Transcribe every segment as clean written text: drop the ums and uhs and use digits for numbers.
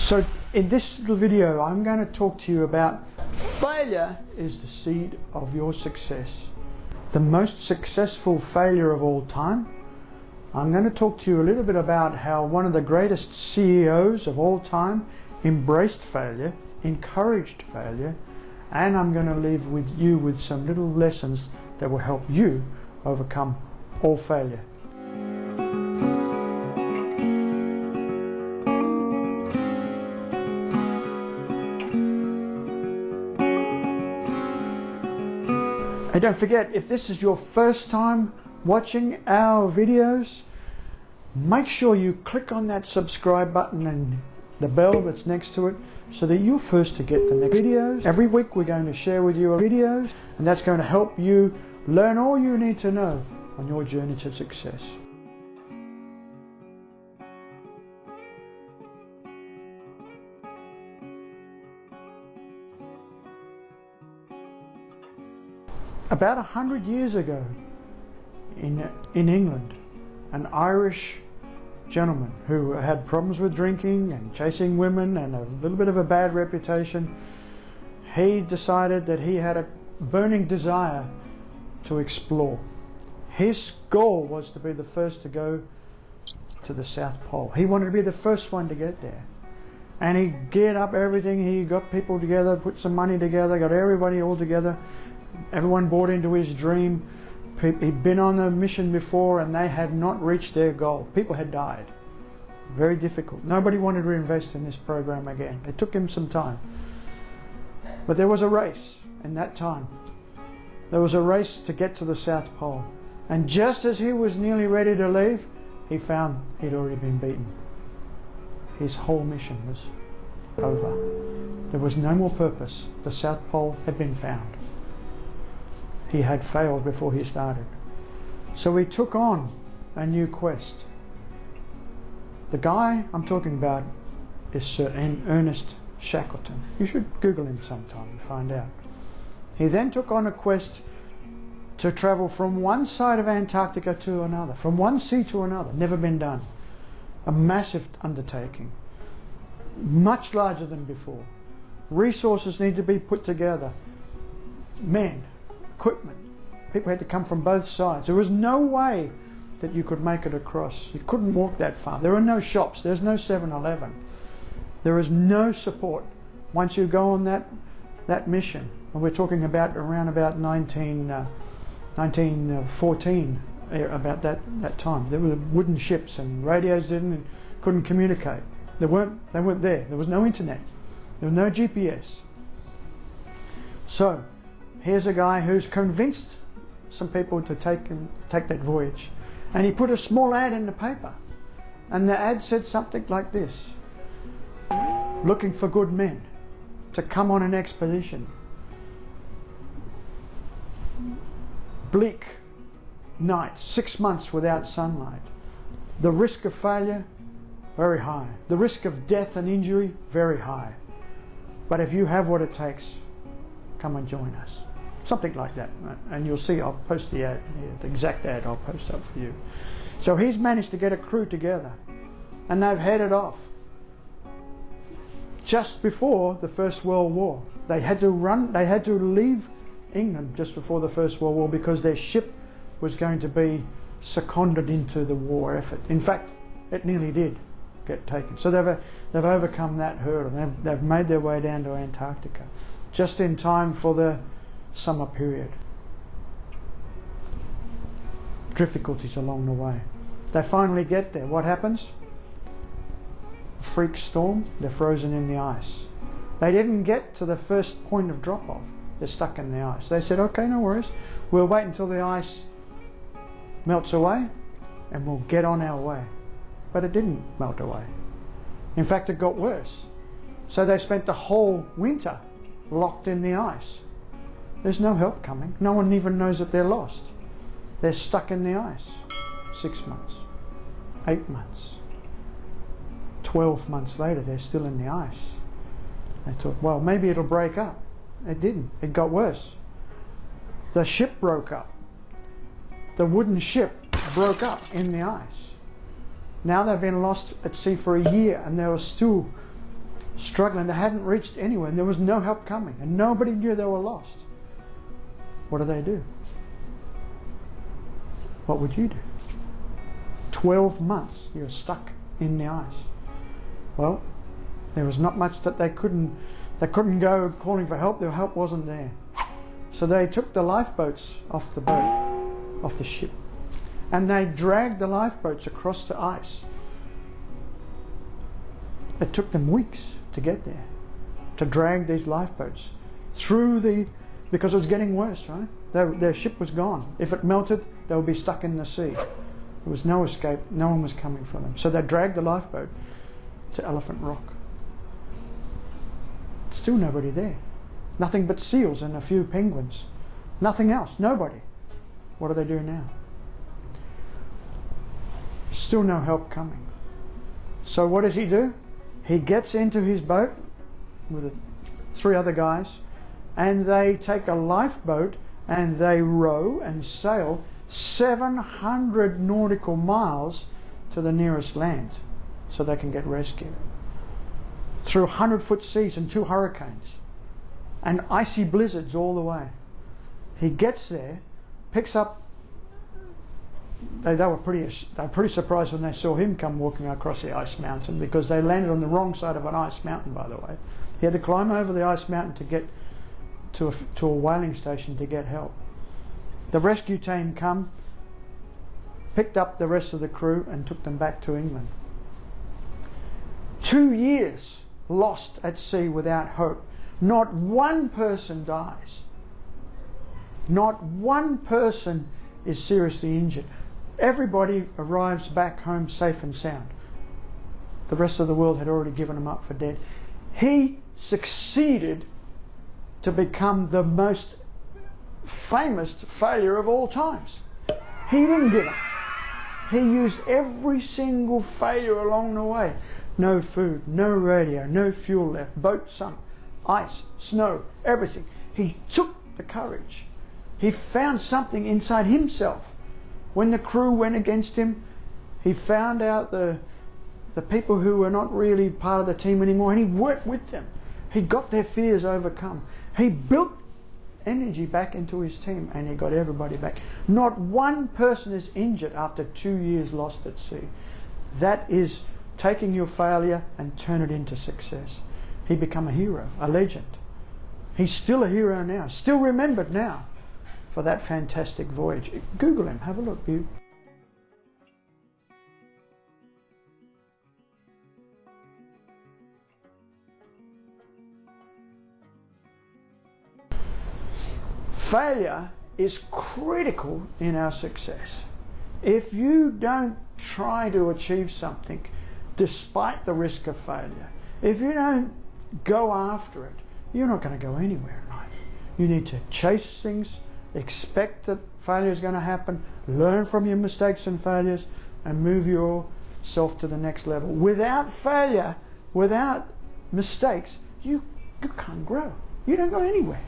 So in this little video I'm going to talk to you about failure is the seed of your success. The most successful failure of all time. I'm going to talk to you a little bit about how one of the greatest CEOs of all time embraced failure, encouraged failure, and I'm going to leave you with some little lessons that will help you overcome all failure. And don't forget, if this is your first time watching our videos, make sure you click on that subscribe button and the bell that's next to it so that you're first to get the next videos. Every week we're going to share with you videos, and that's going to help you learn all you need to know on your journey to success. About 100 years ago in England, an Irish gentleman who had problems with drinking and chasing women and a little bit of a bad reputation, he decided that he had a burning desire to explore. His goal was to be the first to go to the South Pole. He wanted to be the first one to get there. And he geared up everything, he got people together, put some money together, got everybody all together. Everyone bought into his dream. He'd been on a mission before and they had not reached their goal. People had died. Very difficult. Nobody wanted to invest in this program again. It took him some time. But there was a race in that time. There was a race to get to the South Pole. And just as he was nearly ready to leave, he found he'd already been beaten. His whole mission was over. There was no more purpose. The South Pole had been found. He had failed before he started. So he took on a new quest. The guy I'm talking about is Sir Ernest Shackleton. You should Google him sometime and find out. He then took on a quest to travel from one side of Antarctica to another, from one sea to another. Never been done. A massive undertaking. Much larger than before. Resources need to be put together. Men, equipment. People had to come from both sides. There was no way that you could make it across. You couldn't walk that far. There are no shops. There's no 7-Eleven. There is no support. Once you go on that mission, and we're talking about around about 1914, about that time. There were wooden ships and radios couldn't communicate. They weren't there. There was no internet. There was no GPS. So here's a guy who's convinced some people to take that voyage. And he put a small ad in the paper. And the ad said something like this: looking for good men to come on an expedition. Bleak nights, 6 months without sunlight. The risk of failure, very high. The risk of death and injury, very high. But if you have what it takes, come and join us. Something like that. And you'll see, I'll post the ad here, the exact ad I'll post up for you. So he's managed to get a crew together and they've headed off. Just before the First World War. They had to leave England just before the First World War because their ship was going to be seconded into the war effort. In fact, it nearly did get taken. So they've overcome that hurdle. They've made their way down to Antarctica just in time for the summer period. Difficulties along the way. They finally get there. What happens? A freak storm. They're frozen in the ice. They didn't get to the first point of drop-off. They're stuck in the ice. They said, okay, no worries. We'll wait until the ice melts away and we'll get on our way. But it didn't melt away. In fact, it got worse. So they spent the whole winter locked in the ice. There's no help coming. No one even knows that they're lost. They're stuck in the ice. 6 months, 8 months, 12 months later, they're still in the ice. They thought, well, maybe it'll break up. It didn't. It got worse. The ship broke up. The wooden ship broke up in the ice. Now they've been lost at sea for a year and they were still struggling. They hadn't reached anywhere, and there was no help coming, and nobody knew they were lost. What do? What would you do? 12 months you're stuck in the ice. Well, there was not much that they couldn't go calling for help. Their help wasn't there. So they took the lifeboats off the boat, off the ship, and they dragged the lifeboats across the ice. It took them weeks to get there, to drag these lifeboats through because it was getting worse, right? Their ship was gone. If it melted, they would be stuck in the sea. There was no escape. No one was coming for them. So they dragged the lifeboat to Elephant Rock. Still nobody there. Nothing but seals and a few penguins. Nothing else. Nobody. What do they do now? Still no help coming. So what does he do? He gets into his boat with 3 other guys, and they take a lifeboat and they row and sail 700 nautical miles to the nearest land so they can get rescued. Through 100-foot seas and 2 hurricanes and icy blizzards all the way. He gets there, picks up. They were pretty surprised when they saw him come walking across the ice mountain, because they landed on the wrong side of an ice mountain, by the way. He had to climb over the ice mountain to get to a whaling station to get help. The rescue team come, picked up the rest of the crew and took them back to England. 2 years lost at sea without hope. Not one person dies. Not one person is seriously injured. Everybody arrives back home safe and sound. The rest of the world had already given him up for dead. He succeeded to become the most famous failure of all times. He didn't give up. He used every single failure along the way. No food, no radio, no fuel left, boat sunk, ice, snow, everything. He took the courage. He found something inside himself. When the crew went against him, he found out the people who were not really part of the team anymore, and he worked with them. He got their fears overcome. He built energy back into his team, and he got everybody back. Not one person is injured after 2 years lost at sea. That is taking your failure and turn it into success. He became a hero, a legend. He's still a hero now, still remembered now for that fantastic voyage. Google him, have a look. Failure is critical in our success. If you don't try to achieve something despite the risk of failure, if you don't go after it, you're not going to go anywhere in life. You need to chase things, expect that failure is going to happen, learn from your mistakes and failures, and move yourself to the next level. Without failure, without mistakes, you can't grow. You don't go anywhere.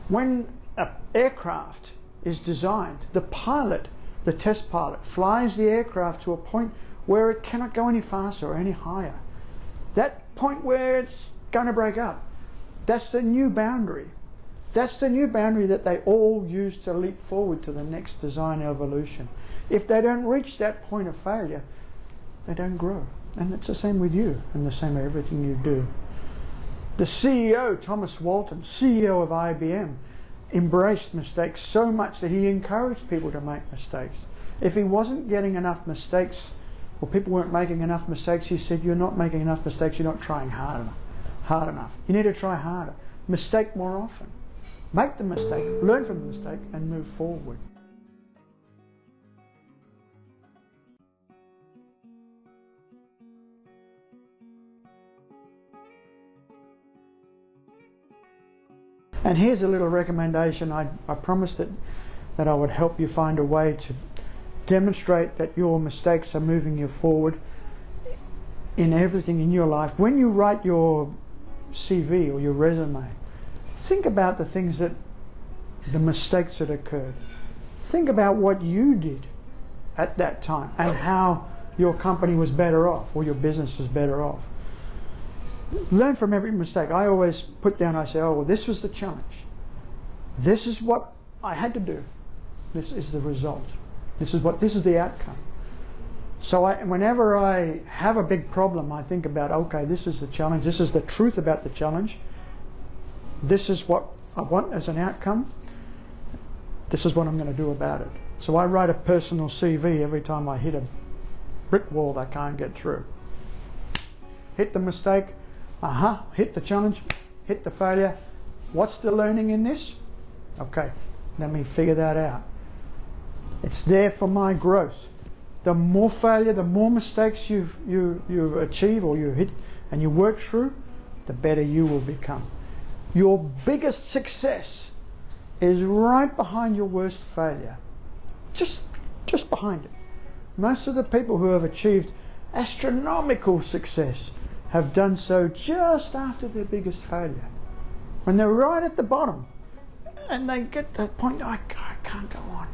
When an aircraft is designed, the pilot, the test pilot, flies the aircraft to a point where it cannot go any faster or any higher. That point where it's going to break up, that's the new boundary. That's the new boundary that they all use to leap forward to the next design evolution. If they don't reach that point of failure, they don't grow. And it's the same with you, and the same with everything you do. The CEO, Thomas Walton, CEO of IBM, embraced mistakes so much that he encouraged people to make mistakes. If he wasn't getting enough mistakes, or people weren't making enough mistakes, he said, you're not making enough mistakes, you're not trying hard enough. You need to try harder. Mistake more often. Make the mistake, learn from the mistake, and move forward. And here's a little recommendation. I promised that I would help you find a way to demonstrate that your mistakes are moving you forward in everything in your life. When you write your CV or your resume, think about the mistakes that occurred. Think about what you did at that time and how your company was better off or your business was better off. Learn from every mistake. I always put down, I say, oh, well, this was the challenge. This is what I had to do. This is the result. This is the outcome. So whenever I have a big problem, I think about, okay, this is the challenge. This is the truth about the challenge. This is what I want as an outcome. This is what I'm going to do about it. So I write a personal CV every time I hit a brick wall that I can't get through. Hit the mistake, hit the challenge, hit the failure. What's the learning in this? Okay, let me figure that out. It's there for my growth. The more failure, the more mistakes you achieve or you hit and you work through, the better you will become. Your biggest success is right behind your worst failure. Just behind it. Most of the people who have achieved astronomical success have done so just after their biggest failure. When they're right at the bottom and they get to the point, I can't go on.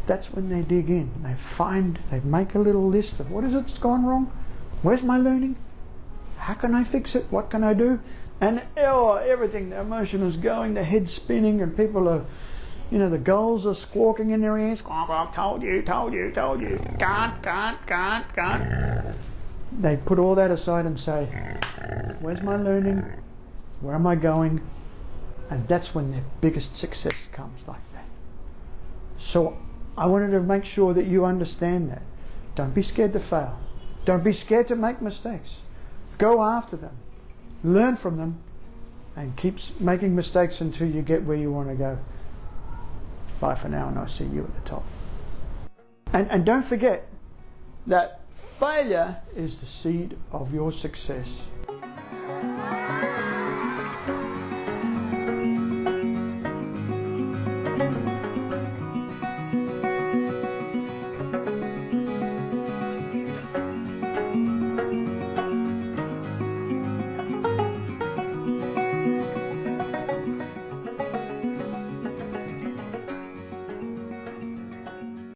That's when they dig in. They make a little list of what is it that's gone wrong? Where's my learning? How can I fix it? What can I do? And everything, the emotion is going, the head's spinning, and people are, the gulls are squawking in their ears. Told you. Can't. They put all that aside and say, where's my learning? Where am I going? And that's when their biggest success comes like that. So I wanted to make sure that you understand that. Don't be scared to fail. Don't be scared to make mistakes. Go after them. Learn from them and keep making mistakes until you get where you want to go. Bye for now, and I'll see you at the top. And don't forget that failure is the seed of your success.